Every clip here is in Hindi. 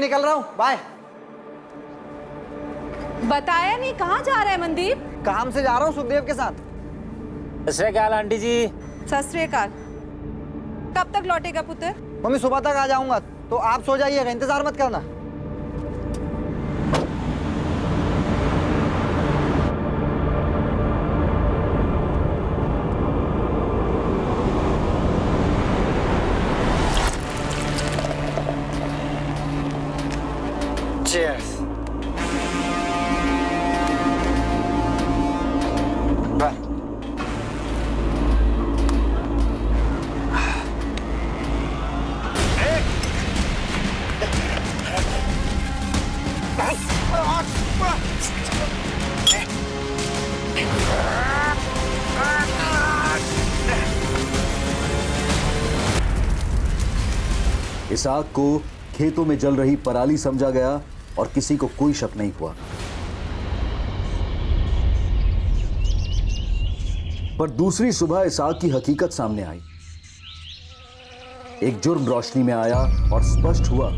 निकल रहा हूँ, बाय। बताया नहीं, कहाँ जा रहा है मनदीप? काम से जा रहा हूँ सुखदेव के साथ। सत श्री अकाल आंटी जी। सत श्री अकाल। कब तक लौटेगा पुत्र? मम्मी सुबह तक आ जाऊंगा, तो आप सो जाइएगा, इंतजार मत करना। Cheers. Bye. इस आग को खेतों में जल रही पराली समझा गया और किसी को कोई शक नहीं हुआ। पर दूसरी सुबह इस आग की हकीकत सामने आई। एक जुर्म रोशनी में आया और स्पष्ट हुआ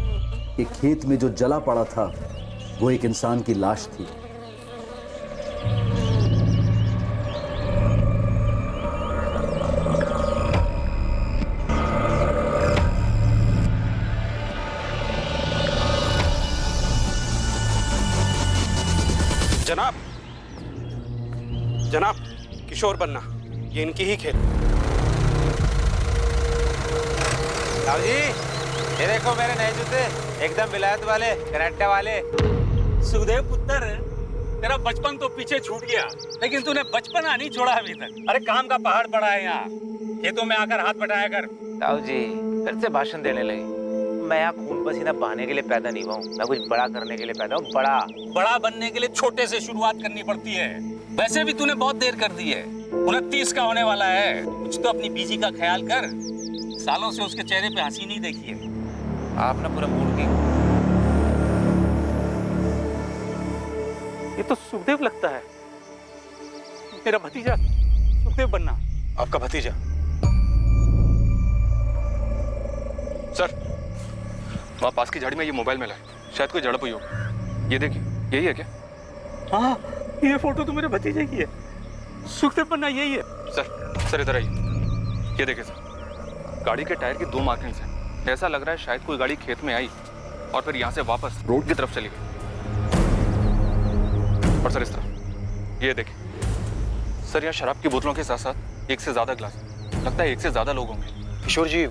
कि खेत में जो जला पड़ा था वो एक इंसान की लाश थी। जनाब, जनाब, किशोर बन्ना, ये इनकी ही खेत। साहब जी, ये देखो मेरे नए जूते, एकदम विलायत वाले, कराटे वाले। सुखदेव पुत्र, तेरा बचपन तो पीछे छूट गया, लेकिन तूने बचपना नहीं छोड़ा अभी तक। अरे काम का पहाड़ पड़ा है यहाँ, खेतों में आकर हाथ बटाया कर। साहब जी फिर से भाषण देने लगे। मैं यहाँ खून पसीना बहाने के लिए पैदा नहीं हुआ हूँ, मैं कुछ बड़ा करने के लिए पैदा हूँ। बड़ा बनने के लिए छोटे से शुरुआत करनी पड़ती है। वैसे भी तूने बहुत देर कर दी है, 29 का होने वाला है। कुछ तो अपनी बीजी का ख्याल कर। सालों से उसके चेहरे पे हंसी नहीं देखी है। आपने पूरा मूड की। ये तो सुखदेव लगता है, मेरा भतीजा सुखदेव बन्ना। आपका भतीजा? सर, वहाँ पास की झाड़ी में ये मोबाइल मिला है, शायद कोई झड़प हुई हो। ये देखिए, यही है क्या? हाँ, ये फोटो तो मेरे भतीजे की है। सुखदेव बन्ना यही है। सर इधर आइए। ये देखिए सर, गाड़ी के टायर की 2 मार्किंग्स हैं। ऐसा लग रहा है शायद कोई गाड़ी खेत में आई और फिर यहाँ से वापस रोड की तरफ चली गई। और सर इस तरफ ये देखिए सर, यहाँ शराब की बोतलों के साथ साथ 1 से ज्यादा ग्लास, लगता है 1 से ज्यादा लोग होंगे। किशोर जी,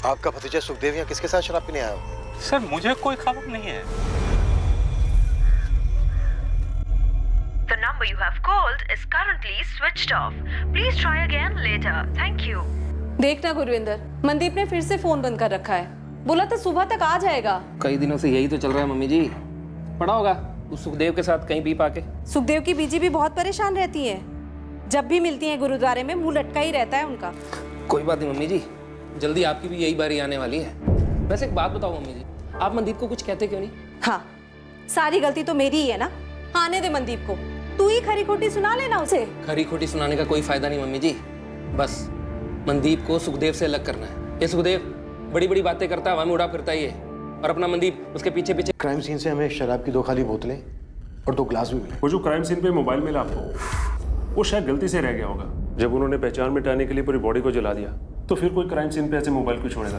आपका भतीजा सुखदेव यहाँ किसके साथ शराब पीने आया हो? सर मुझे कोई खबर नहीं है। The number you have called is currently switched off. Please try again later. Thank you. देखना गुरविंदर, मनदीप ने फिर से फोन बंद कर रखा है। बोला था सुबह तक आ जाएगा। कई दिनों से यही तो चल रहा है मम्मी जी। पड़ा होगा उस सुखदेव के साथ कहीं पी पाके। सुखदेव की बीजी भी बहुत परेशान रहती है, जब भी मिलती है गुरुद्वारे में मुंह लटका ही रहता है उनका। कोई बात नहीं मम्मी जी, जल्दी आपकी भी यही बारी आने वाली है। वैसे एक बात बताओ मम्मी जी, आप मनदीप को कुछ कहते क्यों नहीं? हाँ, सारी गलती तो मेरी ही है ना। आने दे मनदीप को, तू ही खरी खोटी सुना लेना उसे। खरी खोटी सुनाने का कोई फायदा नहीं मम्मी जी। बस मनदीप को सुखदेव से अलग करना है। ये सुखदेव बड़ी बड़ी बातें करता है, हवा में उड़ा फिरता ही है, और अपना मनदीप उसके पीछे पीछे। क्राइम सीन से हमें शराब की 2 खाली बोतलें और 2 ग्लास भी मिले। वो जो क्राइम सीन पे मोबाइल मिला आपको, वो शायद गलती से रह गया होगा। जब उन्होंने पहचान मिटाने के लिए पूरी बॉडी को जला दिया, तो फिर कोई क्राइम सीन पे ऐसे मोबाइल क्यों छोड़ेगा?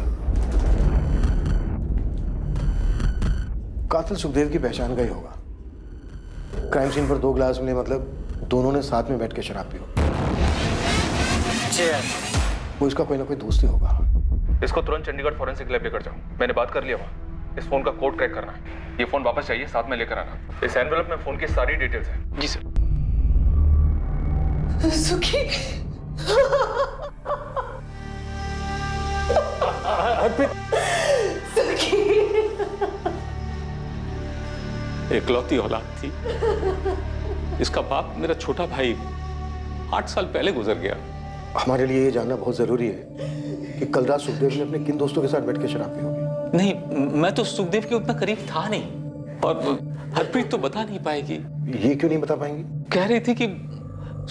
कातिल सुखदेव की पहचान का ही होगा। क्राइम सीन पर 2 ग्लास मिले, मतलब दोनों ने साथ में बैठ के शराब पी हो। वो इसका कोई ना कोई दोस्त ही होगा। इसको तुरंत चंडीगढ़ फॉरेंसिक लैब लेकर जाओ, मैंने बात कर लिया वहाँ। इस फोन का कोड क्रैक करना है। ये फोन वापस चाहिए, साथ में लेकर आना। इस एनवेलप में फोन की सारी डिटेल्स हैं। जी सर। सुखी एकलौती औलाद थी। इसका बाप मेरा छोटा भाई 8 साल पहले गुजर गया। हमारे लिए ये जानना बहुत जरूरी है कि कल रात सुखदेव ने अपने किन दोस्तों के साथ बैठ के शराब पी होगी। नहीं, मैं तो सुखदेव के उतना करीब था नहीं, और हरप्रीत तो बता नहीं पाएगी। ये क्यों नहीं बता पाएंगी? कह रही थी कि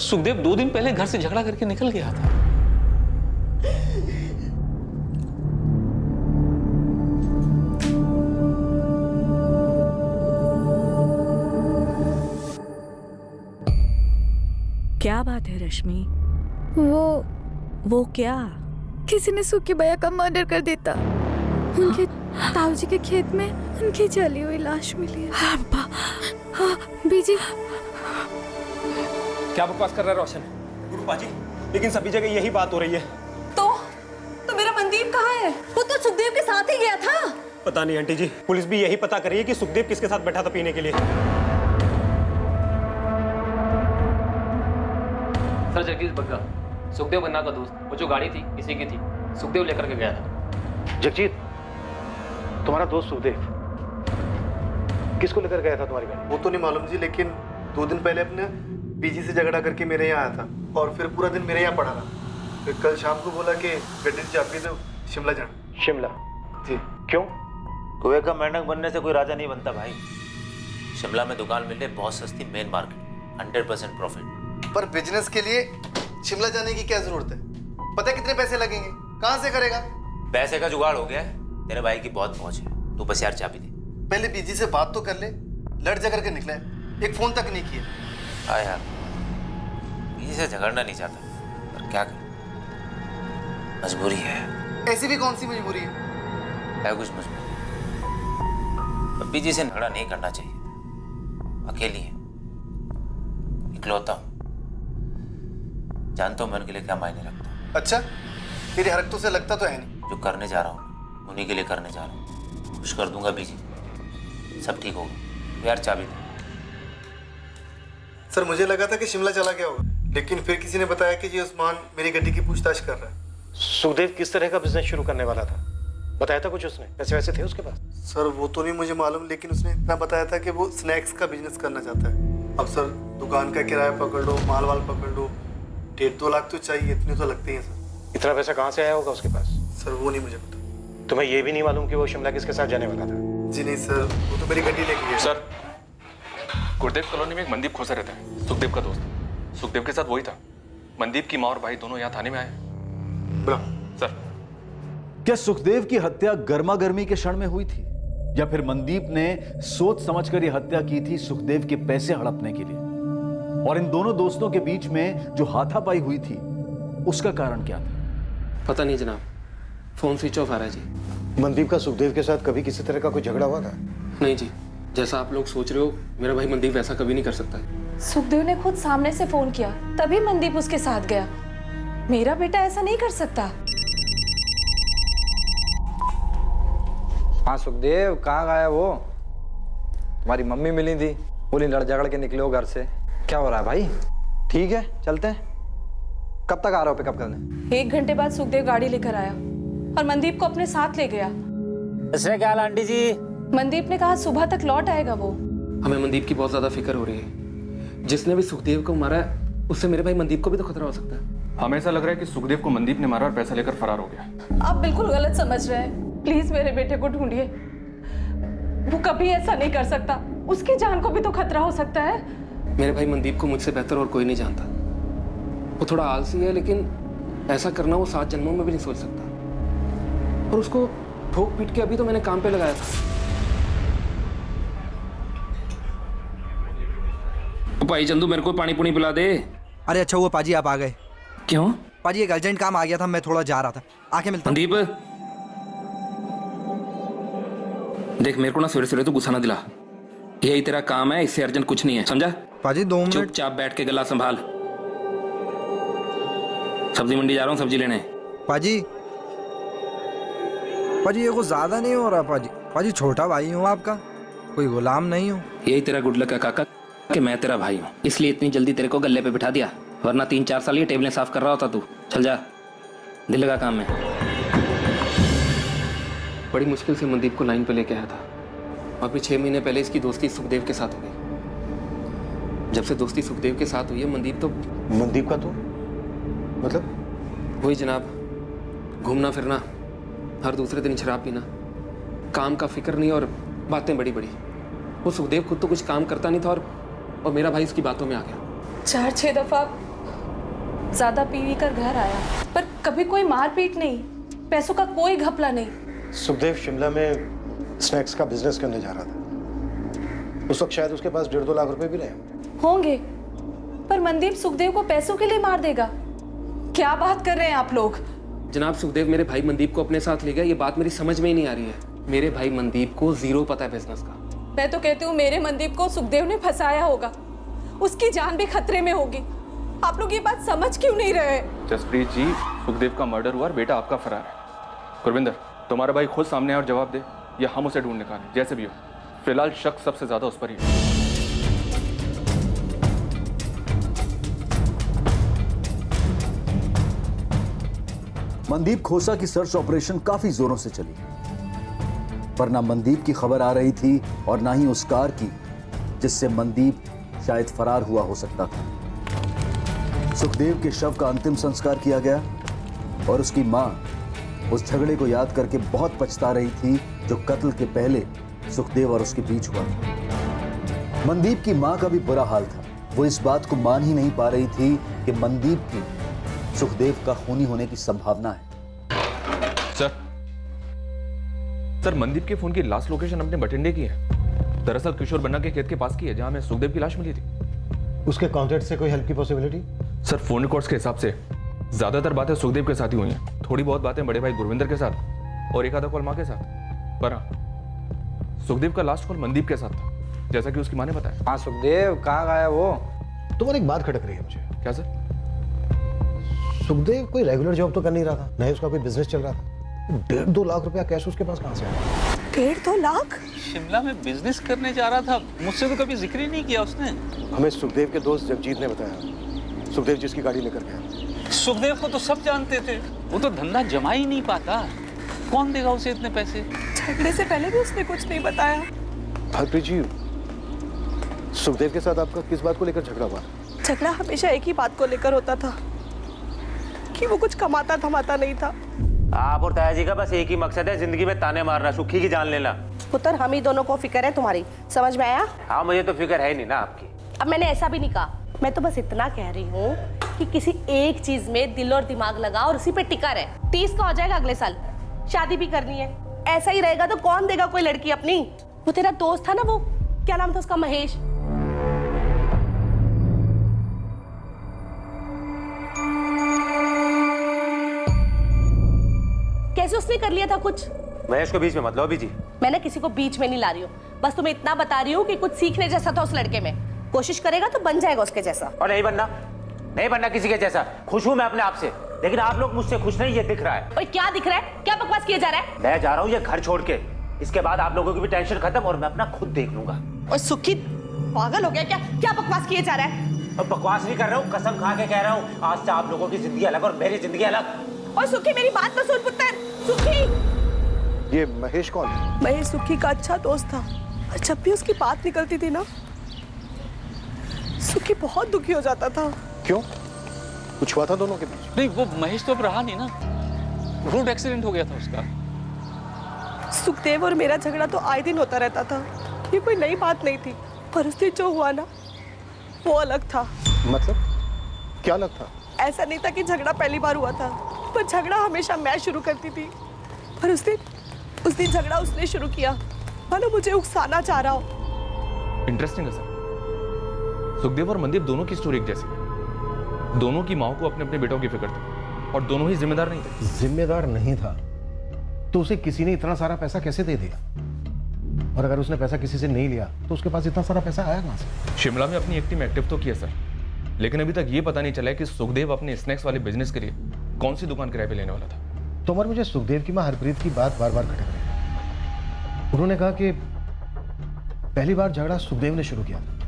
सुखदेव 2 दिन पहले घर से झगड़ा करके निकल गया था। क्या बात है रश्मि? वो क्या? किसी ने सुखी भैया का मर्डर कर देता। उनके ताऊजी के खेत में उनकी जली हुई लाश मिली है। हाँ, बीजी। क्या बकवास कर रहा है रोशन? गुरु पाजी, लेकिन सभी जगह यही बात हो रही है। तो मेरा मनदीप कहाँ है? वो तो सुखदेव के साथ ही गया था। पता नहीं आंटी जी, पुलिस भी यही पता कर रही है कि सुखदेव किसके साथ बैठा था पीने के लिए। सर जगदीश बग्गा, सुखदेव बन्ना का दोस्त। वो जो गाड़ी थी किसी की थी, सुखदेव लेकर के गया था। जगजीत, तुम्हारा दोस्त सुखदेव किसको लेकर गया था तुम्हारी गाड़ी? वो तो नहीं मालूम जी, लेकिन 2 दिन पहले अपने बीजी से झगड़ा करके मेरे यहाँ आया था और फिर पूरा दिन मेरे यहाँ पड़ा रहा। फिर कल शाम को बोला कि गड्डी चाबी दो, शिमला जाना। शिमला? जी। क्यों? कुएं का मेंढक बनने से कोई राजा नहीं बनता भाई। शिमला में दुकान मिल रही बहुत सस्ती, मेन मार्केट, 100% प्रॉफिट। पर बिजनेस के लिए शिमला जाने की क्या जरूरत है? पता है कितने पैसे लगेंगे? कहाँ से करेगा? पैसे का जुगाड़ हो गया है, तेरे भाई की बहुत पहुंच है। तू बस यार चाबी दे। पहले बीजी से बात तो कर ले। लड़ झगड़ के निकला है, एक फोन तक नहीं किया। हाँ यार, बीजी से झगड़ना नहीं चाहता, पर क्या करूं, मजबूरी है। ऐसी भी कौन सी मजबूरी है? कुछ मजबूरी। बीजी से झगड़ा नहीं करना चाहिए। अकेली है, इकलौता हूं, जानता हूं मैं उनके लिए क्या मायने रखता हूं। अच्छा, तेरी हरकतों से लगता तो है नहीं। जो करने जा रहा हूं उन्हीं के लिए करने जा रहा हूं। खुश कर दूंगा बीजी, सब ठीक होगा। यार चाबी दे। सर, मुझे लगा था कि शिमला चला गया होगा, लेकिन फिर किसी ने बताया कि ये उस्मान मेरी गड्डी की पूछताछ कर रहा है। सुखदेव किस तरह का बिजनेस शुरू करने वाला था? बताया था कुछ उसने? पैसे वैसे थे उसके पास? सर, वो तो नहीं मुझे मालूम, लेकिन उसने इतना बताया था कि वो स्नैक्स का बिजनेस करना चाहता है। अब सर, दुकान का किराया पकड़ लो, माल वाल पकड़ लो, 1.5-2 लाख तो चाहिए, इतने तो लगते हैं सर। इतना पैसा कहाँ से आया होगा उसके पास? सर, वो नहीं मुझे पता। तुम्हें ये भी नहीं मालूम कि वो शिमला किसके साथ जाने वाला था? जी नहीं सर, वो तो मेरी गड्डी लेके गया। सर, गुरुदेव कॉलोनी में एक मनदीप खोसा रहता है, सुखदेव का दोस्त। सुखदेव के साथ वही था। मनदीप की माँ और भाई दोनों यहाँ थाने में आए। सर, क्या सुखदेव की हत्या गर्मा गर्मी के क्षण में हुई थी, या फिर मनदीप ने सोच समझकर यह हत्या की थी सुखदेव के पैसे हड़पने के लिए? और इन दोनों दोस्तों के बीच में जो हाथापाई हुई थी, उसका कारण क्या था? पता नहीं जनाब, फोन स्विच ऑफ आ रहा है जी। मनदीप का सुखदेव के साथ कभी किसी तरह का कोई झगड़ा हुआ था? नहीं जी, जैसा आप लोग सोच रहे हो, मेरा भाई मनदीप वैसा कभी नहीं कर सकता। सुखदेव ने खुद सामने से फोन किया, तभी मनदीप उसके साथ गया। मेरा बेटा ऐसा नहीं कर सकता। हाँ सुखदेव, कहाँ गया वो? तुम्हारी मम्मी मिली थी, बोली लड़ झगड़ के निकले हो घर से। क्या हो रहा है भाई? ठीक है, चलते हैं। कब तक आ रहे हो पिकअप करने? 1 घंटे बाद सुखदेव गाड़ी लेकर आया और मनदीप को अपने साथ ले गया। क्या हाल आंटी जी? मनदीप ने कहा सुबह तक लौट आएगा वो। हमें मनदीप की बहुत ज्यादा फिक्र हो रही है। जिसने भी सुखदेव को मारा है, उससे मेरे भाई मनदीप को भी तो खतरा हो सकता है। हमें ऐसा लग रहा है कि सुखदेव को मनदीप ने मारा और पैसा लेकर फरार हो गया। आप बिल्कुल गलत समझ रहे हैं। प्लीज मेरे बेटे को ढूंढिए, वो कभी ऐसा नहीं कर सकता। उसकी जान को भी तो खतरा हो सकता है। मेरे भाई मनदीप को मुझसे बेहतर और कोई नहीं जानता। वो थोड़ा आलसी है, लेकिन ऐसा करना वो 7 जन्मों में भी नहीं सोच सकता। और उसको ठोक पीट के अभी तो मैंने काम पे लगाया था। भाई चंदू, मेरे को पानी पुनी पिला दे। अरे अच्छा हुआ पाजी आप आ गए। क्यों? पाजी एक अर्जेंट काम आ गया था, मैं थोड़ा जा रहा था, आके मिलता हूं। मनदीप देख, मेरे को ना सवेरे सवेरे तो गुस्सा ना दिला। यही तेरा काम है, इससे अर्जेंट कुछ नहीं है, समझा? पाजी 2 मिनट चुपचाप बैठ के गला संभाल। सब्जी मंडी जा रहा हूँ सब्जी लेने। पाजी पाजी ये कुछ ज्यादा नहीं हो रहा पाजी? पाजी छोटा भाई हूँ आपका, कोई गुलाम नहीं हूँ। यही तेरा गुड लक है काका कि मैं तेरा भाई हूँ, इसलिए इतनी जल्दी तेरे को गले पे बिठा दिया, वरना 3-4 साल ये टेबलें साफ कर रहा होता तू। चल जा, दिल लगा काम में। बड़ी मुश्किल से मनदीप को लाइन पे लेके आया था, और फिर 6 महीने पहले इसकी दोस्ती सुखदेव के साथ हो गई। जब से दोस्ती सुखदेव के साथ हुई है, मनदीप तो... मनदीप का तो मतलब? वही जनाब, घूमना फिरना, हर दूसरे दिन शराब पीना, काम का फिक्र नहीं और बातें बड़ी बड़ी। वो सुखदेव खुद तो कुछ काम करता नहीं था, और मेरा भाई इसकी बातों में आ गया। 4-6 दफा ज्यादा पी कर घर आया, पर कभी कोई मारपीट नहीं, पैसों का कोई घपला नहीं। सुखदेव शिमला में स्नैक्स का बिजनेस करने जा रहा था। उस वक्त शायद उसके पास 1.5-2 लाख रुपए भी रहे होंगे, पर मनदीप सुखदेव को पैसों के लिए मार देगा। क्या बात कर रहे हैं आप लोग? जनाब, सुखदेव मेरे भाई मनदीप को अपने साथ ले गया, ये बात मेरी समझ में ही नहीं आ रही है। मेरे भाई मनदीप को जीरो पता है बिजनेस का। मैं तो कहती हूँ मेरे मनदीप को सुखदेव ने फंसाया होगा, उसकी जान भी खतरे में होगी। आप लोग ये बात समझ क्यों नहीं रहे? जसप्रीत जी, सुखदेव का मर्डर हुआ और बेटा आपका फरार है। गुरविंदर, तुम्हारा भाई खुद सामने आए और जवाब दे, या हम उसे ढूंढ निकालें, जैसे भी हो। फिलहाल शक सबसे ज्यादा उस पर ही है। मनदीप खोसा की सर्च ऑपरेशन काफी जोरों से चली, पर ना मनदीप की खबर आ रही थी और ना ही उस कार की जिससे मनदीप शायद फरार हुआ हो सकता था। सुखदेव के शव का अंतिम संस्कार किया गया और उसकी मां उस झगड़े को याद करके बहुत पछता रही थी जो कत्ल के पहले सुखदेव और उसके बीच हुआ था। मनदीप की मां का भी बुरा हाल था। वो इस बात को मान ही नहीं पा रही थी कि मनदीप की सुखदेव का खूनी होने की संभावना है। सर, मनदीप के फोन की लास्ट लोकेशन अपने बठिंडे की है। दरअसल किशोर बन्ना के खेत के पास की है, जहां में सुखदेव की लाश मिली थी। उसके कॉन्टैक्ट से कोई हेल्प की पॉसिबिलिटी? सर, फोन रिकॉर्ड्स के हिसाब से ज्यादातर बातें सुखदेव के साथ ही हुई हैं। थोड़ी बहुत बातें बड़े भाई गुरविंदर के साथ और एक आधा कॉल मां के साथ। पर हाँ, सुखदेव का लास्ट कॉल मनदीप के साथ था, जैसा कि उसकी मां ने बताया। हाँ, सुखदेव कहाँ गया वो? तुम्हारी एक बात खटक रही है मुझे। क्या सर? सुखदेव कोई रेगुलर जॉब तो कर नहीं रहा था, नहीं उसका कोई बिजनेस चल रहा था। 1.5-2 लाख रुपया कैश उसके पास कहाँ से आया? 1.5-2 लाख? शिमला में बिजनेस करने जा रहा था, मुझसे तो कभी जिक्र ही नहीं किया उसने। हमें सुखदेव के दोस्त जगजीत ने बताया, सुखदेव जिसकी गाड़ी लेकर गया। सुखदेव को तो सब जानते थे, वो तो धंधा जमा ही नहीं पाता। कौन देगा उसे इतने पैसे? झगड़े से पहले भी उसने कुछ नहीं बताया। हरप्रीत जी, सुखदेव के साथ आपका किस बात को लेकर झगड़ा हुआ? झगड़ा हमेशा एक ही बात को लेकर होता था कि वो कुछ कमाता धमाता नहीं था। आप और ताया जी का बस एक ही मकसद है, जिंदगी में ताने मारना, सुखी की जान लेना। पुत्र, हम ही दोनों को फिक्र है तुम्हारी, समझ में आया? हाँ, मुझे तो फिक्र है नहीं ना आपकी। अब मैंने ऐसा भी नहीं कहा, मैं तो बस इतना कह रही हूँ कि किसी एक चीज में दिल और दिमाग लगा और उसी पे टिका रहे। 30 का हो जाएगा अगले साल, शादी भी करनी है। ऐसा ही रहेगा तो कौन देगा कोई लड़की अपनी? वो तेरा दोस्त था ना, वो क्या नाम था उसका, महेश। कैसे उसने कर लिया था कुछ? महेश को बीच में मत लो अभी जी। मैंने किसी को बीच में नहीं ला रही हूँ, बस तुम्हें इतना बता रही हूँ कि कुछ सीखने जैसा था उस लड़के में। कोशिश करेगा तो बन जाएगा उसके जैसा। और नहीं बनना किसी के जैसा। खुश हूँ मैं अपने आप से, लेकिन आप लोग मुझसे खुश नहीं, ये दिख रहा है। ओए, क्या दिख रहा है? क्या बकवास किया जा रहा है? मैं जा रहा हूँ ये घर छोड़ के। इसके बाद आप लोगों की भी टेंशन खत्म और मैं अपना खुद देख लूंगा। और सुखी पागल हो गया क्या? क्या बकवास किए जा रहा है? अब बकवास नहीं कर रहा हूँ, कसम खा के कह रहा हूँ, आज से आप लोगों की जिंदगी अलग और मेरी जिंदगी अलग। और सुखी, मेरी बात तो सुन पुत्र। सुखी, ये महेश कौन है? महेश सुखी का अच्छा दोस्त था, और जब भी उसकी बात निकलती थी ना, सुखी बहुत दुखी हो जाता था। क्यों? कुछ हुआ था दोनों के बीच? नहीं, वो महेश तो अब रहा नहीं ना, रोड एक्सीडेंट हो गया था उसका। सुखदेव और मेरा झगड़ा तो आए दिन होता रहता था, ये कोई नई बात नहीं थी। पर उस दिन जो हुआ ना, वो अलग था। मतलब क्या अलग था? ऐसा नहीं था कि झगड़ा पहली बार हुआ था, पर झगड़ा हमेशा मैं शुरू करती थी। पर उस दिन झगड़ा उसने शुरू किया, मानो मुझे उकसाना चाह रहा हो। इंटरेस्टिंग है सर। सुखदेव और मनदीप दोनों की स्टोरी एक जैसी है। दोनों की माँ को अपने अपने बेटों की फिक्र थी और दोनों ही जिम्मेदार नहीं थे। जिम्मेदार नहीं था तो उसे किसी ने इतना सारा पैसा कैसे दे दिया? और अगर उसने पैसा किसी से नहीं लिया तो उसके पास इतना सारा पैसा आया कहां से? शिमला में अपनी एक टीम एक्टिव तो किया सर, लेकिन अभी तक ये पता नहीं चला है कि सुखदेव अपने स्नैक्स वाले बिजनेस के लिए कौन सी दुकान किराए पे लेने वाला था। तो मगर मुझे सुखदेव की मां हरप्रीत की बात बार बार खटक रही है। उन्होंने कहा कि पहली बार झगड़ा सुखदेव ने शुरू किया था।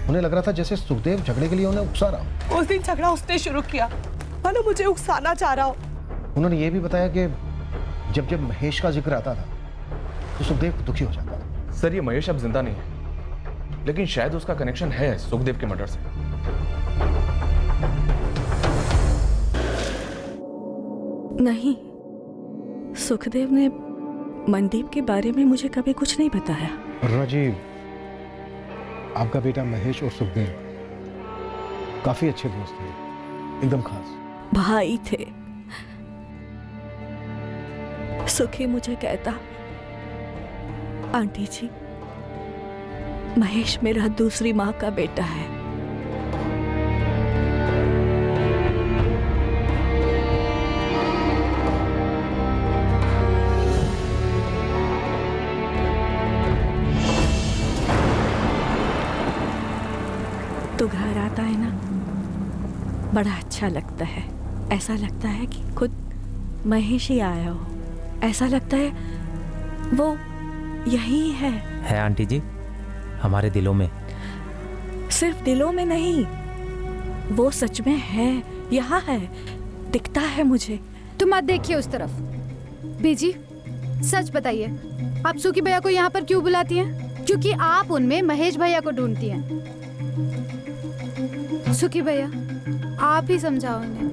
उन्हें लग रहा था जैसे सुखदेव झगड़े के लिए उन्हें उकसा रहा हो। उस दिन झगड़ा उसने शुरू किया, मानो मुझे उकसाना चाह रहा हो। उन्होंने ये भी बताया कि जब जब महेश का जिक्र आता था तो सुखदेव दुखी हो जाता था। सर, ये महेश अब जिंदा नहीं है, लेकिन शायद उसका कनेक्शन है सुखदेव के मर्डर से। नहीं, सुखदेव ने मनदीप के बारे में मुझे कभी कुछ नहीं बताया। राजीव, आपका बेटा महेश और सुखदेव काफी अच्छे दोस्त थे, एकदम खास भाई थे। सुखी मुझे कहता, आंटी जी, महेश मेरा दूसरी माँ का बेटा है। तो घर आता है ना, बड़ा अच्छा लगता है। ऐसा लगता है कि खुद महेश ही आया हो। ऐसा लगता है वो यही है आंटी जी, हमारे दिलों में। सिर्फ दिलों में नहीं, वो सच में है, यहाँ है, दिखता है मुझे। तुम मत देखिए उस तरफ। बीजी, सच बताइए, आप सुखी भैया को यहाँ पर क्यों बुलाती हैं? क्योंकि आप उनमें महेश भैया को ढूंढती हैं। सुखी भैया, आप ही समझाओ उन्हें।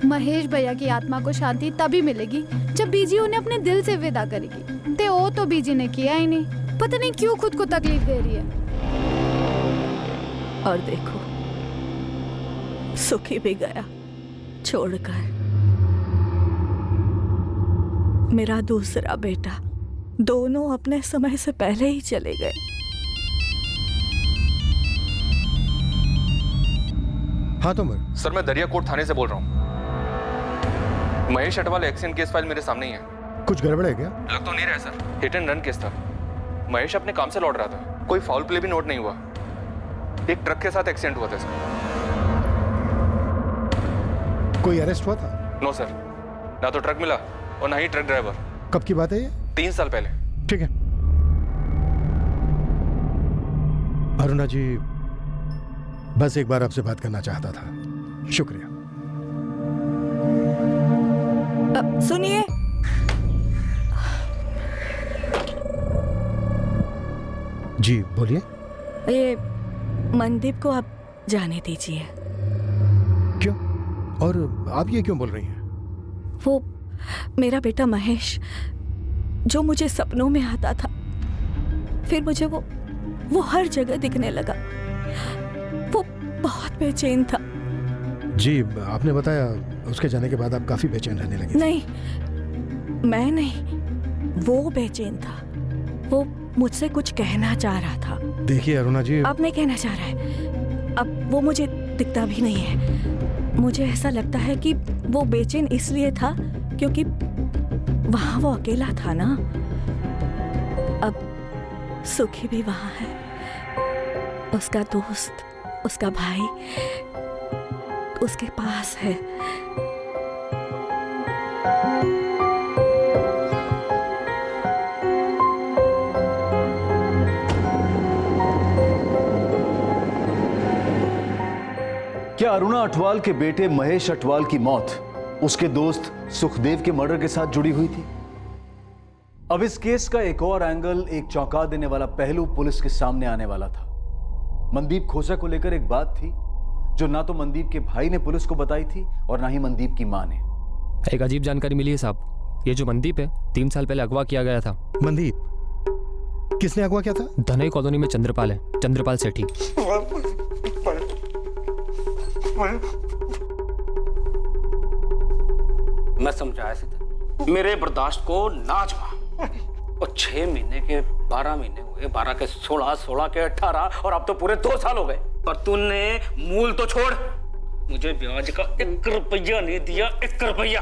महेश भैया की आत्मा को शांति तभी मिलेगी जब बीजी उन्हें अपने दिल से विदा करेगी। ते वो तो बीजी ने किया ही नहीं, पता नहीं क्यों खुद को तकलीफ दे रही है। और देखो, सुखी भी गया छोड़कर। मेरा दूसरा बेटा, दोनों अपने समय से पहले ही चले गए। हाँ तो सर, मैं दरियाकोट थाने से बोल रहा हूँ। Mahesh Atwal accident case file मेरे सामने ही है। कुछ गड़बड़ है क्या? लग तो नहीं रहा है sir, hit and run case था। महेश अपने काम से लौट रहा था, कोई फाउल प्ले भी नोट नहीं हुआ। एक ट्रक के साथ एक्सीडेंट हुआ था इसका। कोई अरेस्ट हुआ था? नो सर, ना तो ट्रक मिला और ना ही ट्रक ड्राइवर। कब की बात है ये? 3 साल पहले। ठीक है अरुणा जी, बस एक बार आपसे बात करना चाहता था। शुक्रिया। सुनिए, जी बोलिए। ये मनदीप को आप जाने दीजिए। क्यों? और आप ये क्यों बोल रही हैं? वो मेरा बेटा महेश, जो मुझे सपनों में आता था, फिर मुझे वो हर जगह दिखने लगा। वो बहुत बेचैन था। जी, आपने बताया उसके जाने के बाद आप काफी बेचैन रहने लगे। नहीं, मैं नहीं, वो बेचैन था। वो मुझसे कुछ कहना चाह रहा था। देखिए अरुणा जी, अब नहीं कहना चाह रहा है। अब वो मुझे दिखता भी नहीं है। मुझे ऐसा लगता है कि वो बेचैन इसलिए था क्योंकि वहां वो अकेला था ना। अब सुखी भी वहां है, उसका दोस्त, उसका भाई उसके पास है। क्या अरुणा अटवाल के बेटे महेश अटवाल की मौत उसके दोस्त सुखदेव के मर्डर के साथ जुड़ी हुई थी? अब इस केस का एक और एंगल, एक चौंका देने वाला पहलू पुलिस के सामने आने वाला था। मनदीप खोसा को लेकर एक बात थी जो ना तो मनदीप के भाई ने पुलिस को बताई थी और ना ही मनदीप की मां ने। एक अजीब जानकारी मिली है साहब। ये जो मनदीप है, 3 साल पहले अगवा किया गया था। मनदीप? किसने अगवा किया था? धनई कॉलोनी में चंद्रपाल है, चंद्रपाल सेठी। मैं समझाया था, मेरे बर्दाश्त को ना आजमा। और 6 महीने के 12 महीने हुए, 12 के 16, 16 के 18 और अब तो पूरे 2 साल हो गए। पर तूने मूल तो छोड़, मुझे ब्याज का 1 रुपया नहीं दिया। 1 रुपया।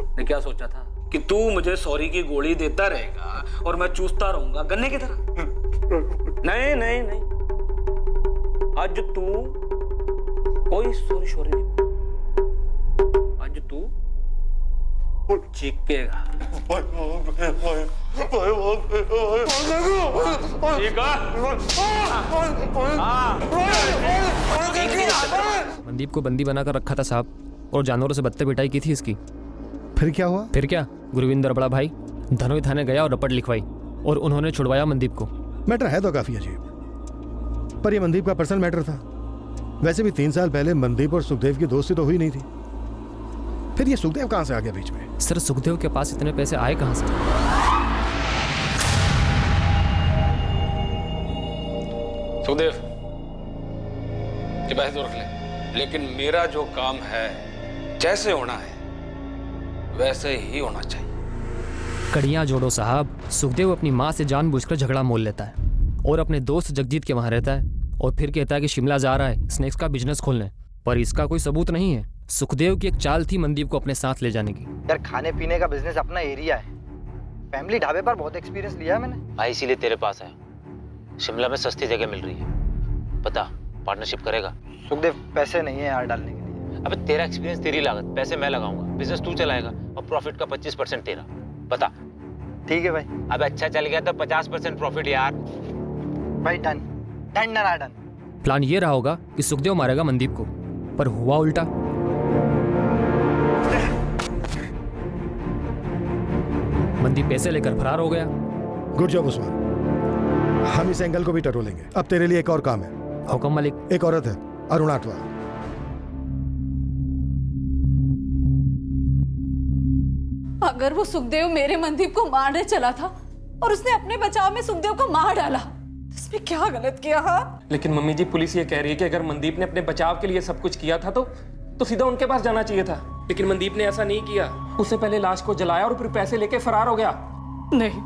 मैं क्या सोचा था कि तू मुझे सॉरी की गोली देता रहेगा और मैं चूसता रहूंगा गन्ने की तरह। नहीं नहीं नहीं, आज तू कोई सॉरी नहीं, आज तू चीखेगा। मनदीप को बंदी बनाकर रखा था साहब, और जानवरों से बत्ते पिटाई की थी इसकी। फिर क्या हुआ? फिर क्या, गुरविंदर बड़ा भाई धनोई थाने गया और रपट लिखवाई और उन्होंने छुड़वाया मनदीप को। मैटर है तो काफी अजीब, पर यह मनदीप का पर्सनल मैटर था। वैसे भी 3 साल पहले मनदीप और सुखदेव की दोस्ती तो हुई नहीं थी। फिर ये सुखदेव कहां से आ गया बीच में? सर, सुखदेव के पास इतने पैसे आए कहां से? सुखदेव, ये पैसे तो रख ले, लेकिन मेरा जो काम है जैसे होना है वैसे ही होना चाहिए। कड़ियां जोड़ो साहब। सुखदेव अपनी माँ से जानबूझकर झगड़ा मोल लेता है और अपने दोस्त जगजीत के वहां रहता है और फिर कहता है कि शिमला जा रहा है स्नैक्स का बिजनेस खोलने, पर इसका कोई सबूत नहीं है। सुखदेव की एक चाल थी मनदीप को अपने साथ ले जाने की। यार, खाने पीने का बिजनेस अपना एरिया है, फैमिली ढाबे पर बहुत एक्सपीरियंस लिया है मैंने। भाई इसीलिए तेरे पास है। शिमला में सस्ती जगह मिल रही है, पता पार्टनरशिप करेगा? सुखदेव पैसे नहीं है यार डालने के लिए। अबे तेरा एक्सपीरियंस तेरी लागत, पैसे मैं लगाऊंगा, बिजनेस तू चलाएगा और प्रॉफिट का 25% तेरा। बता। ठीक है भाई। अब अच्छा चल गया तो 50% प्रॉफिट यार। भाई डन डन ना डन। प्लान ये रहा होगा कि सुखदेव मारेगा मनदीप को, पर हुआ उल्टा। मनदीप पैसे लेकर फरार हो गया। गुड जॉब उस्मान, हम इस एंगल को भी टटोलेंगे। अब तेरे लिए एक और काम है। हुक्म मालिक। एक औरत है, अरुणा अटवाल। अगर वो सुखदेव मेरे मनदीप को मारने चला था और उसने अपने बचाव में सुखदेव को मार डाला, तो उसने क्या गलत किया? हाँ, लेकिन मम्मी जी पुलिस ये कह रही है कि अगर मनदीप ने अपने बचाव के लिए सब कुछ किया था तो सीधा उनके पास जाना चाहिए था। लेकिन मनदीप ने ऐसा नहीं किया। उसने पहले लाश को जलाया और फिर पैसे लेके फरार हो गया। नहीं,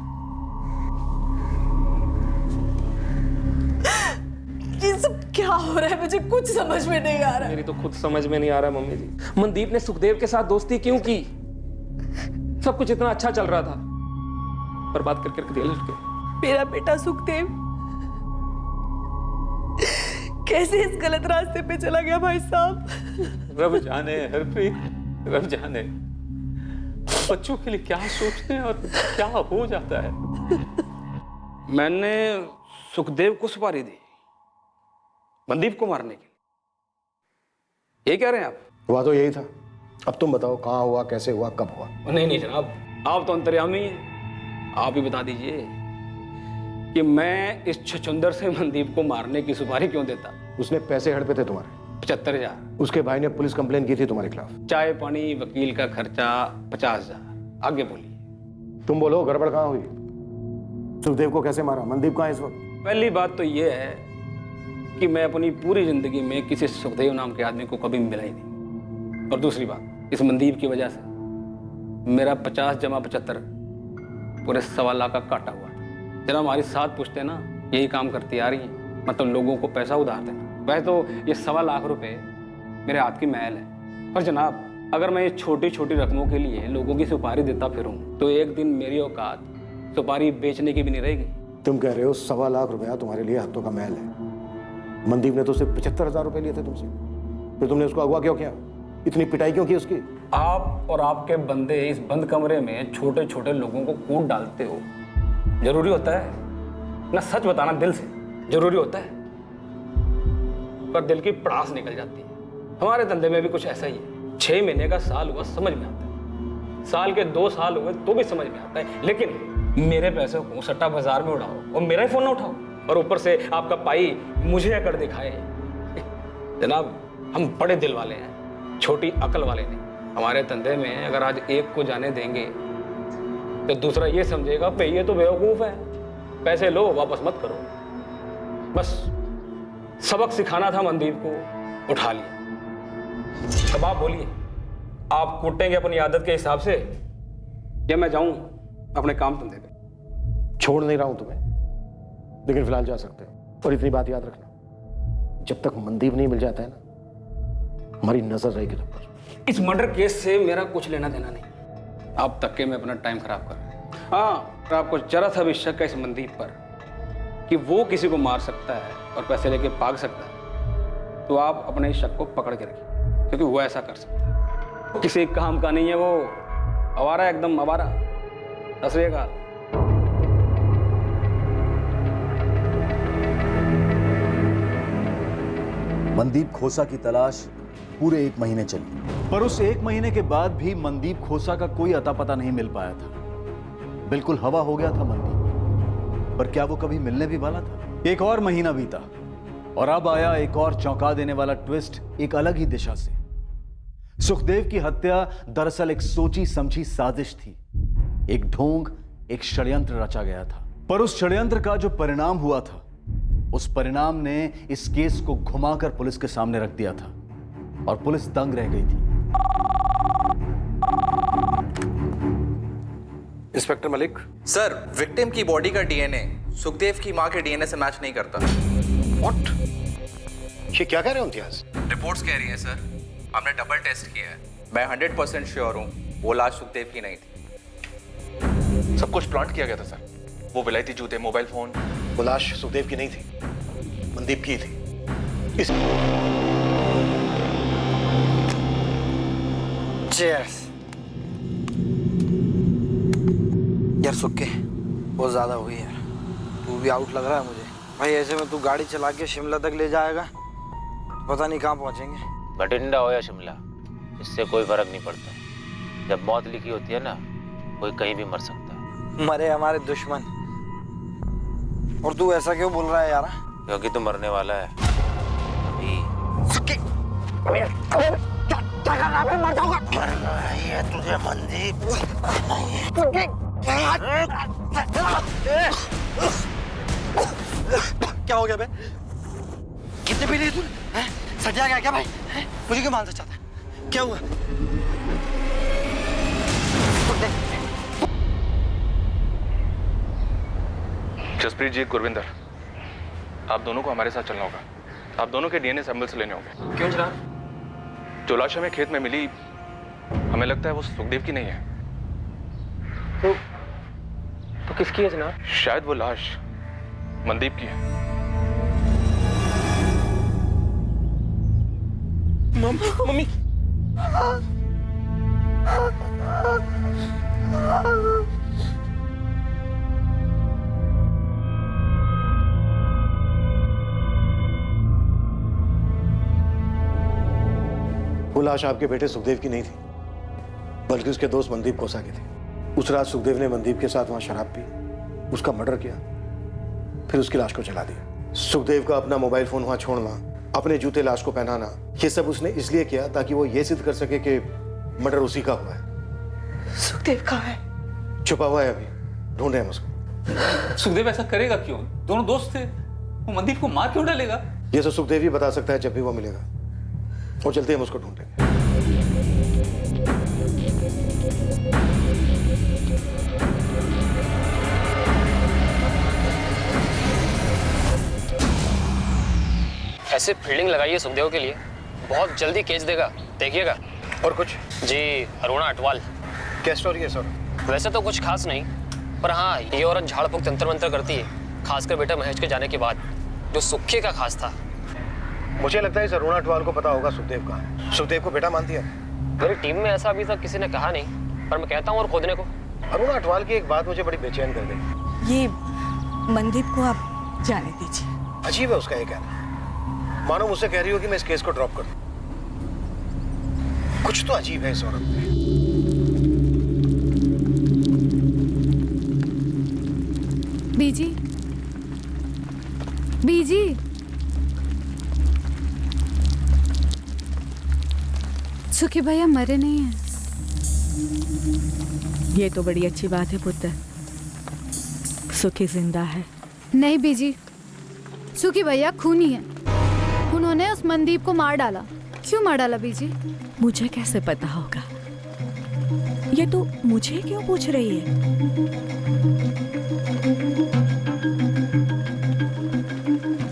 ये सब क्या हो रहा है? मुझे कुछ समझ में नहीं आ रहा। मेरी तो खुद समझ में नहीं आ रहा मम्मी जी। मनदीप ने सुखदेव के साथ दोस्ती क्यों की? सब कुछ इतना अच्छा चल रहा था, बर्बाद करके दिया लड़के। मेरा बेटा सुखदेव कैसे इस गलत रास्ते पे चला गया भाई साहब? रब जाने हरप्रीत, रब जाने बच्चों के लिए क्या सोचते हैं और क्या हो जाता है। मैंने सुखदेव को सुपारी दी मनदीप को मारने की, ये कह रहे हैं आप? हुआ तो यही था। अब तुम बताओ कहाँ हुआ, कैसे हुआ, कब हुआ? नहीं जनाब, आप तो अंतर्यामी हैं। आप ही बता दीजिए कि मैं इस छछुंदर से मनदीप को मारने की सुपारी क्यों देता? उसने पैसे हड़पे थे तुम्हारे 75,000। उसके भाई ने पुलिस कंप्लेन की थी तुम्हारे खिलाफ। चाय पानी वकील का खर्चा 50,000। आगे बोलिए। तुम बोलो गड़बड़ कहाँ हुई? सुखदेव को कैसे मारा? मनदीप कहाँ है इस वक्त? पहली बात तो ये है कि मैं अपनी पूरी जिंदगी में किसी सुखदेव नाम के आदमी को कभी मिला ही नहीं। और दूसरी बात, इस मनदीप की वजह से मेरा 50 जमा 75 पूरे 1.25 लाख का काटा हुआ। जरा हमारी 7 पुश्तें ना यही काम करती आ रही हैं, मतलब लोगों को पैसा उधार देना। वैसे तो ये 1.25 लाख रुपए मेरे हाथ की मैल है। पर जनाब, अगर मैं ये छोटी छोटी रकमों के लिए लोगों की सुपारी देता फिरूं तो एक दिन मेरी औकात सुपारी बेचने की भी नहीं रहेगी। तुम कह रहे हो 1.25 लाख रुपया तुम्हारे लिए हाथों का मैल है। मनदीप ने तो सिर्फ 75,000 रुपए लिए थे तुमसे, फिर तुमने उसको अगवा क्यों किया? इतनी पिटाई क्यों की उसकी? आप और आपके बंदे इस बंद कमरे में छोटे छोटे लोगों को कूट डालते हो। जरूरी होता है ना सच बताना दिल से? जरूरी होता है, पर दिल की पड़ास निकल जाती है। हमारे धंधे में भी कुछ ऐसा ही है। 6 महीने का साल हुआ समझ में आता है, साल के 2 साल हुए तो भी समझ में आता है। लेकिन मेरे पैसे को सट्टा बाजार में उड़ाओ और मेरा ही फोन ना उठाओ, और ऊपर से आपका पाई मुझे अकड़ दिखाए। जनाब, हम बड़े दिल वाले हैं, छोटी अकल वाले नहीं। हमारे धंधे में अगर आज एक को जाने देंगे तो दूसरा ये समझेगा पे ये तो बेवकूफ है, पैसे लो वापस मत करो। बस सबक सिखाना था मनदीप को, उठा लिया। अब आप बोलिए, आप कूटेंगे अपनी आदत के हिसाब से या मैं जाऊं अपने काम धंधे पे? छोड़ नहीं रहा हूं तुम्हें, लेकिन फिलहाल जा सकते हो। और इतनी बात याद रखना, जब तक मनदीप नहीं मिल जाता है ना, हमारी नजर रहेगी तुम पर। इस मर्डर केस से मेरा कुछ लेना देना नहीं। आप तक के में अपना टाइम खराब कर रहे हैं। हाँ, अगर आपको जरा सा भी शक है इस मनदीप पर कि वो किसी को मार सकता है और पैसे लेके भाग सकता है, तो आप अपने इस शक को पकड़ के रखिए, क्योंकि वो ऐसा कर सकता है। किसी काम का नहीं है वो, आवारा, एकदम आवारा। असलिएगा मनदीप खोसा की तलाश पूरे 1 महीने चली, पर उस 1 महीने के बाद भी मनदीप खोसा का कोई अता पता नहीं मिल पाया था। बिल्कुल हवा हो गया था मनदीप, पर क्या वो कभी मिलने भी वाला था? 1 और महीना बीता और अब आया एक और चौंका देने वाला ट्विस्ट, एक अलग ही दिशा से। सुखदेव की हत्या दरअसल एक सोची समझी साजिश थी, एक ढोंग, एक षड्यंत्र रचा गया था। पर उस षड्यंत्र का जो परिणाम हुआ था, उस परिणाम ने इस केस को घुमाकर पुलिस के सामने रख दिया था और पुलिस दंग रह गई थी। इंस्पेक्टर मलिक। सर, विक्टिम की बॉडी का डीएनए सुखदेव की मां के डीएनए से मैच नहीं करता। व्हाट? ये क्या कह रहे हो इम्तियाज? रिपोर्ट्स कह रही हैं सर, हमने डबल टेस्ट किया है। मैं 100% श्योर हूँ वो लाश सुखदेव की नहीं थी। सब कुछ प्लांट किया गया था सर। वो विलायती जूते, मोबाइल फोन। वो लाश सुखदेव की नहीं थी, मनदीप की थी। चीयर्स। यार सुक्के बहुत ज्यादा हुई यार, तू भी आउट लग रहा है मुझे भाई। ऐसे में तू गाड़ी चला के शिमला तक ले जाएगा, पता नहीं कहाँ पहुंचेंगे। बठिंडा हो या शिमला, इससे कोई फर्क नहीं पड़ता। जब मौत लिखी होती है ना, कोई कहीं भी मर सकता है। मरे हमारे दुश्मन, और तू ऐसा क्यों बोल रहा है यार? क्योंकि तू मरने वाला है अभी। मर जाऊंगा। मरना है तुझे मनदीप। क्या हो गया बे? कितने पी लिए तूने? सटिया गया क्या भाई? मुझे क्यों मानना चाहता है? क्या हुआ? जसप्रीत जी, गुरविंदर, आप दोनों को हमारे साथ चलना होगा। आप दोनों के डीएनए सैंपल्स लेने होंगे। क्यों जनाब? जो लाश हमें खेत में मिली, हमें लगता है वो सुखदेव की नहीं है। तो किसकी है जनाब? शायद वो लाश मनदीप की है। मम्मी वो लाश आपके बेटे सुखदेव की नहीं थी, बल्कि उसके दोस्त मनदीप कोसा की थी। उस रात सुखदेव ने मनदीप के साथ वहां शराब पी, उसका मर्डर किया, फिर उसकी लाश को जला दिया। सुखदेव का अपना मोबाइल फोन वहां छोड़ना, अपने जूते लाश को पहनाना, ये सब उसने इसलिए किया ताकि वो ये सिद्ध कर सके कि मर्डर उसी का हुआ है। सुखदेव कहाँ है? छुपा हुआ है, अभी ढूंढ रहे हैं हम उसको। सुखदेव ऐसा करेगा क्यों? दोनों दोस्त थे, वो मनदीप को मार क्यों डालेगा? ये तो सुखदेव ही बता सकता है जब भी वो मिलेगा, और जल्दी हम उसको ढूंढेंगे। ऐसे फील्डिंग लगाइए सुखदेव के लिए, बहुत जल्दी कैच देगा, देखिएगा। और कुछ? जी, अरुणा अटवाल। क्या स्टोरी है सर? वैसे तो कुछ खास नहीं, पर हाँ, ये औरत झाड़ फूक तंत्र मंत्र करती है, खासकर बेटा महेश के जाने के बाद, जो सुक्के का खास था। मुझे लगता है इस अरुणा अटवाल को पता होगा सुखदेव का। सुखदेव को बेटा मानती है? मेरी टीम में ऐसा अभी तक किसी ने कहा नहीं, पर मैं कहता हूँ और खोदने को। अरुणा अटवाल की एक बात मुझे बड़ी बेचैन कर गई। ये मनदीप को आप जाने दीजिए। अजीब है उसका ये कहना, मानो मुझसे कह रही हो कि मैं इस केस को ड्रॉप कर दूं। कुछ तो अजीब है इस औरत में। बीजी, बीजी, सुखी भैया मरे नहीं हैं। ये तो बड़ी अच्छी बात है पुत्र, सुखी जिंदा है। नहीं बीजी, सुखी भैया खूनी है। उन्होंने उस मनदीप को मार डाला। क्यों मार डाला बीजी? मुझे कैसे पता होगा? ये तो मुझे क्यों पूछ रही है?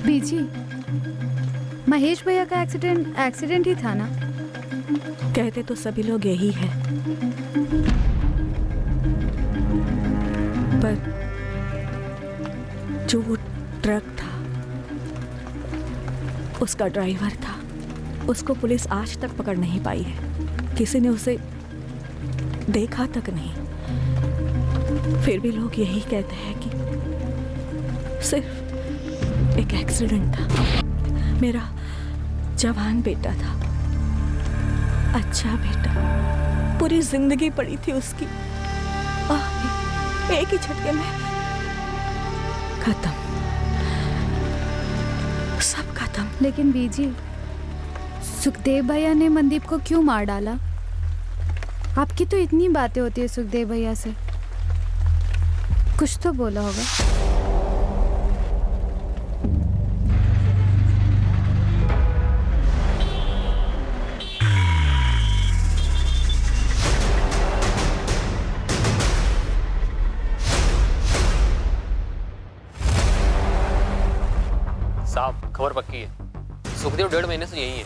बीजी, महेश भैया का एक्सीडेंट ही था ना? कहते तो सभी लोग यही है, पर जो वो ट्रक था, उसका ड्राइवर था, उसको पुलिस आज तक पकड़ नहीं पाई है। किसी ने उसे देखा तक नहीं। फिर भी लोग यही कहते हैं कि सिर्फ एक एक्सीडेंट था। मेरा जवान बेटा था, अच्छा बेटा, पूरी जिंदगी पड़ी थी उसकी, एक ही झटके में खत्म, सब खत्म। लेकिन बीजी, सुखदेव भैया ने मनदीप को क्यों मार डाला? आपकी तो इतनी बातें होती है सुखदेव भैया से, कुछ तो बोला होगा। साहब, खबर पक्की है, सुखदेव 1.5 महीने से यही है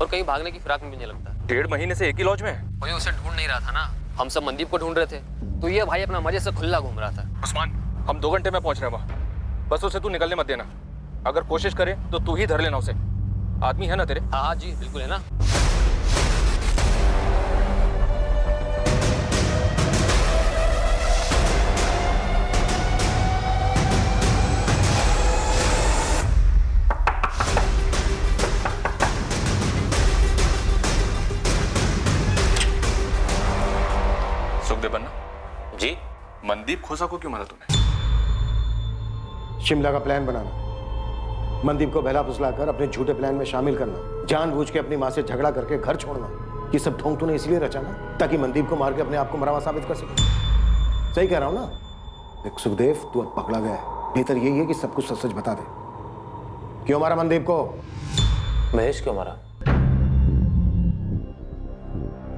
और कहीं भागने की फिराक में भी नहीं लगता। 1.5 महीने से एक ही लॉज में? कोई उसे ढूंढ नहीं रहा था ना, हम सब मनदीप को ढूंढ रहे थे, तो ये भाई अपना मजे से खुला घूम रहा था। उस्मान, हम 2 घंटे में पहुंच रहे हैं वहाँ, बस उसे तू निकलने मत देना। अगर कोशिश करे तो तू ही धर लेना उसे, आदमी है ना तेरे? हाँ जी बिल्कुल है ना। मनदीप खोसा को क्यों मारा तूने? शिमला का प्लान बनाना, मनदीप को बहला फुसलाकर अपने झूठे प्लान में शामिल करना, जानबूझ के अपनी माँ से झगड़ा करके घर छोड़ना, ये सब ढोंग तूने इसलिए रचा ना ताकि मनदीप को मार के अपने आप को मरा हुआ साबित कर सके। सही कह रहा हूं ना? देख सुखदेव, तू अब पकड़ा गया है, बेहतर यही है कि सब कुछ सच सच बता दे। क्यों मारा मनदीप को? महेश क्यों मारा?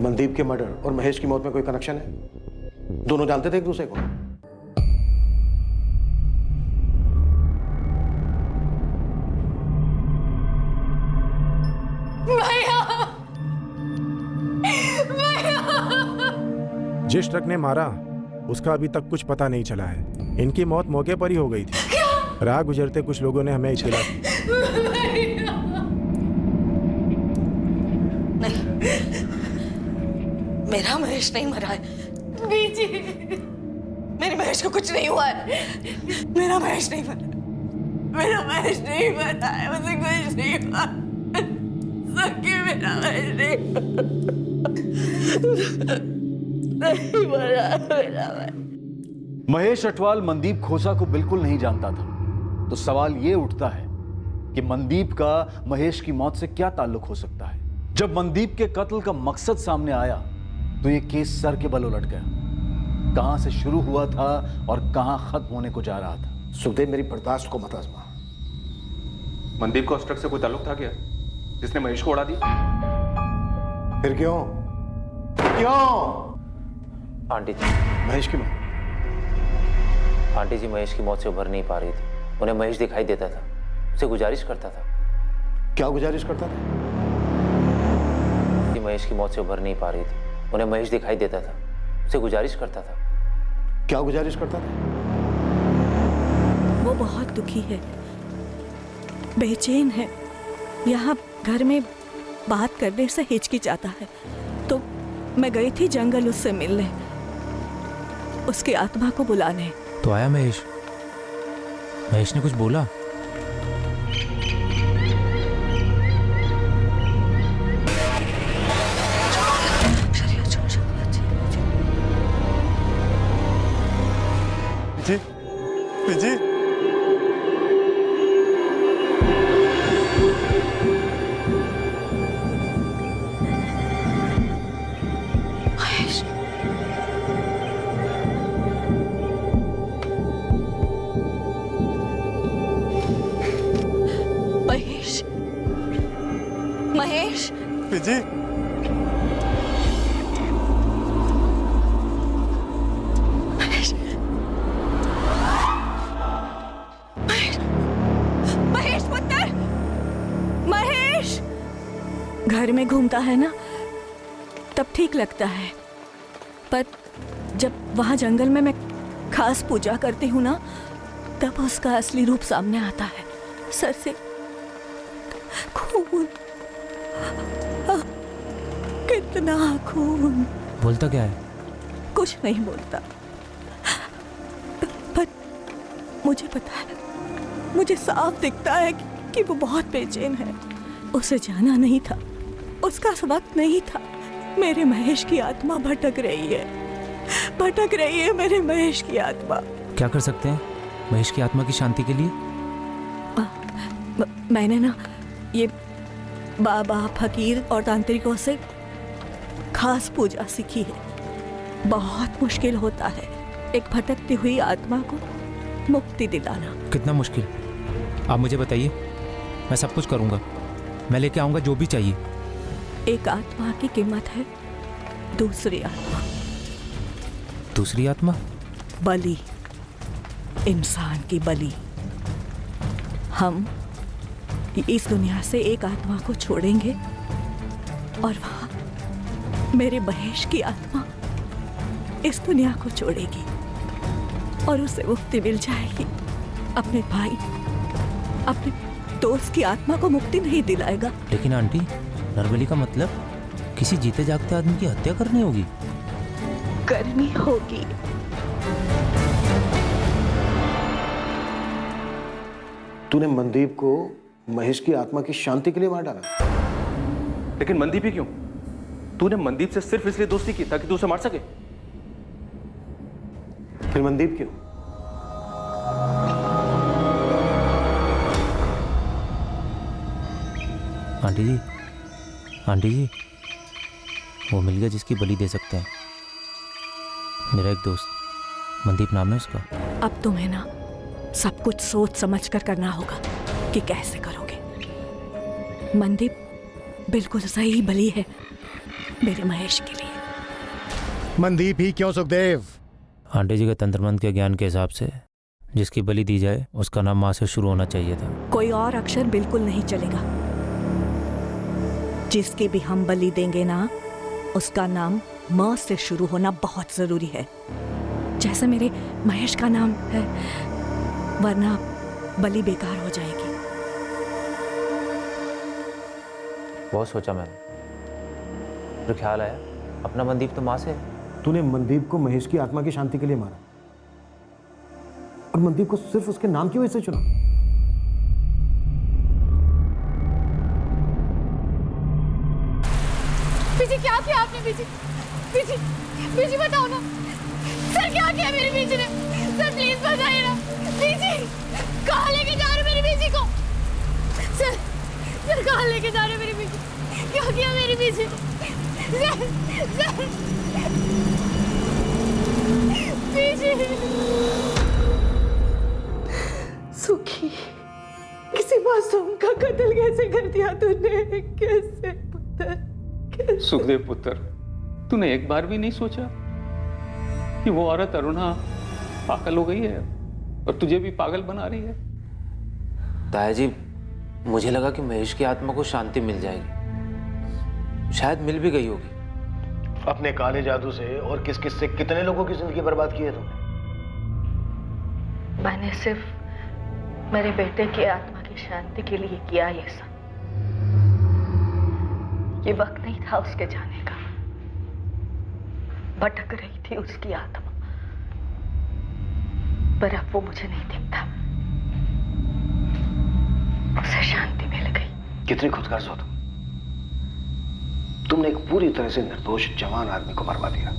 मनदीप के मर्डर और महेश की मौत में कोई कनेक्शन है? दोनों जानते थे एक दूसरे को? जिस ट्रक ने मारा उसका अभी तक कुछ पता नहीं चला है। इनकी मौत मौके पर ही हो गई थी। राह गुजरते कुछ लोगों ने हमें इत्तला दी। नहीं, मेरा महेश नहीं मरा है। बीजी, मेरे महेश को कुछ नहीं हुआ है। मेरा महेश नहीं मरा, मेरा महेश नहीं मरा है, मुझे कुछ नहीं हुआ। सखी, मेरा महेश नहीं मरा, मेरा महेश अटवाल मनदीप खोसा को बिल्कुल नहीं जानता था, तो सवाल ये उठता है कि मनदीप का महेश की मौत से क्या ताल्लुक हो सकता है। जब मनदीप के कत्ल का मकसद सामने आया तो ये केस सर के बल उलट गया। कहां से शुरू हुआ था और कहां खत्म होने को जा रहा था। सुखदेव, मेरी बर्दाश्त को मत आजमा। मनदीप को उस ट्रक से कोई ताल्लुक था क्या, जिसने महेश को उड़ा दिया? फिर क्यों? क्यों? आंटी जी, महेश की मौत? आंटी जी महेश की मौत से उभर नहीं पा रही थी। उन्हें महेश दिखाई देता था, उसे गुजारिश करता था। क्या गुजारिश करता था? कि महेश की मौत से उभर नहीं पा रही थी। उन्हें महेश दिखाई देता था, उसे गुजारिश करता था। क्या गुजारिश करता था? वो बहुत दुखी है, बेचैन है, यहाँ घर में बात करने से हिचकिचाता है। तो मैं गई थी जंगल उससे मिलने, उसकी आत्मा को बुलाने। तो आया महेश? महेश ने कुछ बोला? जी, जी। महेश, महेश, जी। महेश पुत्र, महेश। घर में घूमता है ना तब ठीक लगता है, पर जब वहां जंगल में मैं खास पूजा करती हूँ ना तब उसका असली रूप सामने आता है। सर से खून, कितना खून। बोलता क्या है? कुछ नहीं बोलता, पर मुझे पता है, मुझे साफ दिखता है कि वो बहुत बेचैन है। उसे जाना नहीं था, उसका वक्त नहीं था। मेरे महेश की आत्मा भटक रही है, भटक रही है मेरे महेश की आत्मा। क्या कर सकते हैं महेश की आत्मा की शांति के लिए? मैंने ना ये बाबा, फकीर और तांत्रिकों से खास पूजा सीखी है। बहुत मुश्किल होता है एक भटकती हुई आत्मा को मुक्ति दिलाना। कितना मुश्किल? आप मुझे बताइए, मैं सब कुछ करूंगा। मैं लेके आऊंगा जो भी चाहिए। एक आत्मा की कीमत है दूसरी आत्मा। दूसरी आत्मा? बलि, इंसान की बलि। हम इस दुनिया से एक आत्मा को छोड़ेंगे और वहां मेरे महेश की आत्मा इस दुनिया को छोड़ेगी और उसे मुक्ति मिल जाएगी। अपने भाई, अपने दोस्त की आत्मा को मुक्ति नहीं दिलाएगा। लेकिन आंटी, नरबली का मतलब किसी जीते जागते आदमी की हत्या करनी होगी? करनी होगी। तूने मनदीप को महेश की आत्मा की शांति के लिए मार डाला। लेकिन मनदीप ही क्यों? तूने मनदीप से सिर्फ इसलिए दोस्ती की ताकि तू उसे मार सके? फिर मनदीप क्यों? आंटी जी वो मिल गया जिसकी बलि दे सकते हैं। मेरा एक दोस्त मनदीप नाम है उसका। अब तुम्हें ना सब कुछ सोच समझ कर करना होगा कि कैसे करोगे। मनदीप बिल्कुल सही बलि है मेरे महेश के लिए। मनदीप ही क्यों सुखदेव? आंटी जी के तंत्र मंत्र के ज्ञान के हिसाब से जिसकी बलि दी जाए उसका नाम माँ से शुरू होना चाहिए था। कोई और अक्षर बिल्कुल नहीं चलेगा। जिसकी भी हम बलि देंगे ना उसका नाम म से शुरू होना बहुत जरूरी है, जैसे मेरे महेश का नाम है, वरना बलि बेकार हो जाएगी। बहुत सोचा मैंने, फिर ख्याल आया अपना मनदीप तो माँ से है। तूने मनदीप को महेश की आत्मा की शांति के लिए मारा और मनदीप को सिर्फ उसके नाम की वजह से चुना। बीजी क्या किया आपने? बीजी बताओ ना सर, क्या किया मेरी बीजी ने? सर प्लीज बताइए ना। बीजी कहाँ लेके जा रहे हो मेरी बीजी को? सर कहाँ लेके जा रहे हो मेरी बीजी? क्या किया मेरी बीजी? सर बीजी सुखी, किसी मासूम का कत्ल कैसे कर दिया तूने? कैसे पुत्र? सुखदेव पुत्र, तूने एक बार भी नहीं सोचा कि वो औरत अरुणा पागल हो गई है और तुझे भी पागल बना रही है? ताया जी मुझे लगा कि महेश की आत्मा को शांति मिल जाएगी, शायद मिल भी गई होगी। अपने काले जादू से और किस किस से कितने लोगों की जिंदगी बर्बाद की है तुमने? मैंने सिर्फ मेरे बेटे की आत्मा की शांति के लिए किया ये सब। ये वक्त नहीं था उसके जाने का। भटक रही थी उसकी आत्मा, पर अब वो मुझे नहीं दिखता। उसे शांति मिल गई। कितनी खुदगर्ज हो तुमने एक पूरी तरह से निर्दोष जवान आदमी को मरवा दिया।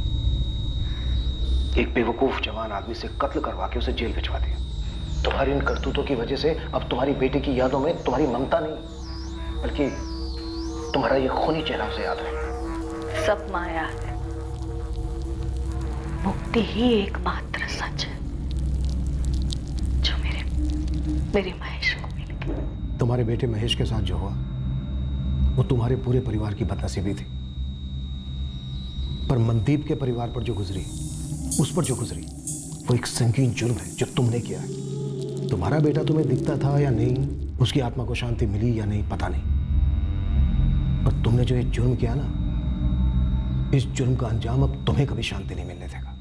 एक बेवकूफ जवान आदमी से कत्ल करवा के उसे जेल भिजवा दिया। तुम्हारी इन करतूतों की वजह से अब तुम्हारी बेटी की यादों में तुम्हारी ममता नहीं, बल्कि तुम्हारा ये खूनी चेहरा उसे याद है। सब माया है, मुक्ति ही एकमात्र सच है जो मेरे महेश को मिल गई। तुम्हारे बेटे महेश के साथ जो हुआ वो तुम्हारे पूरे परिवार की बदनसीबी थी, पर मनदीप के परिवार पर जो गुजरी, उस पर जो गुजरी, वो एक संगीन जुर्म है जो तुमने किया है। तुम्हारा बेटा तुम्हें दिखता था या नहीं, उसकी आत्मा को शांति मिली या नहीं, पता नहीं, पर तुमने जो ये जुर्म किया ना, इस जुर्म का अंजाम अब तुम्हें कभी शांति नहीं मिलने देगा।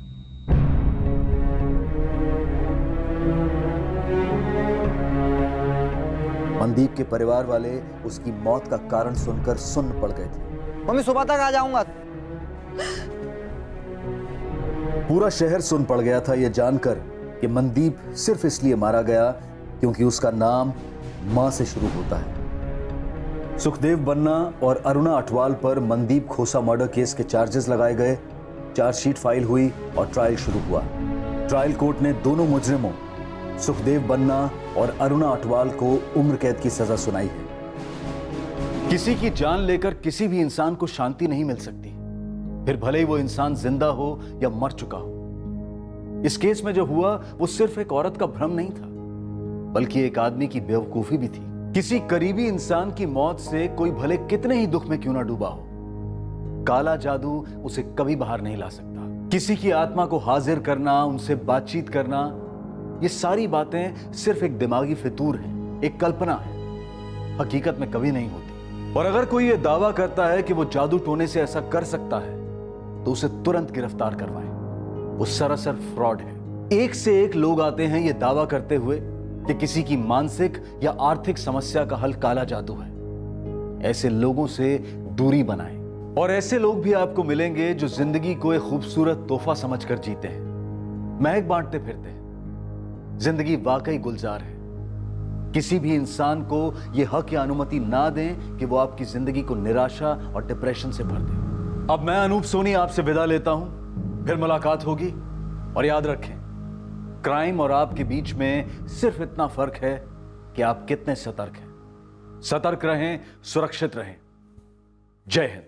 मनदीप के परिवार वाले उसकी मौत का कारण सुनकर सुन्न पड़ गए थे। मम्मी सुबह तक आ जाऊंगा। पूरा शहर सुन पड़ गया था यह जानकर कि मनदीप सिर्फ इसलिए मारा गया क्योंकि उसका नाम मां से शुरू होता है। सुखदेव बन्ना और अरुणा अटवाल पर मनदीप खोसा मर्डर केस के चार्जेस लगाए गए, चार्जशीट फाइल हुई और ट्रायल शुरू हुआ। ट्रायल कोर्ट ने दोनों मुजरिमों सुखदेव बन्ना और अरुणा अटवाल को उम्र कैद की सजा सुनाई है। किसी की जान लेकर किसी भी इंसान को शांति नहीं मिल सकती, फिर भले ही वो इंसान जिंदा हो या मर चुका हो। इस केस में जो हुआ वो सिर्फ एक औरत का भ्रम नहीं था, बल्कि एक आदमी की बेवकूफी भी थी। किसी करीबी इंसान की मौत से कोई भले कितने ही दुख में क्यों ना डूबा हो, काला जादू उसे कभी बाहर नहीं ला सकता। किसी की आत्मा को हाजिर करना, उनसे बातचीत करना, ये सारी बातें सिर्फ एक दिमागी फितूर है, एक कल्पना है, हकीकत में कभी नहीं होती। और अगर कोई ये दावा करता है कि वो जादू टोने से ऐसा कर सकता है तो उसे तुरंत गिरफ्तार करवाएं। वो सरासर फ्रॉड है। एक से एक लोग आते हैं ये दावा करते हुए कि किसी की मानसिक या आर्थिक समस्या का हल काला जादू है। ऐसे लोगों से दूरी बनाएं। और ऐसे लोग भी आपको मिलेंगे जो जिंदगी को एक खूबसूरत तोहफा समझकर जीते हैं, महक बांटते फिरते हैं। जिंदगी वाकई गुलजार है। किसी भी इंसान को यह हक या अनुमति ना दें कि वो आपकी जिंदगी को निराशा और डिप्रेशन से भर दे। अब मैं अनूप सोनी आपसे विदा लेता हूं, फिर मुलाकात होगी। और याद रखें, क्राइम और आपके बीच में सिर्फ इतना फर्क है कि आप कितने सतर्क हैं। सतर्क रहें, सुरक्षित रहें। जय हिंद।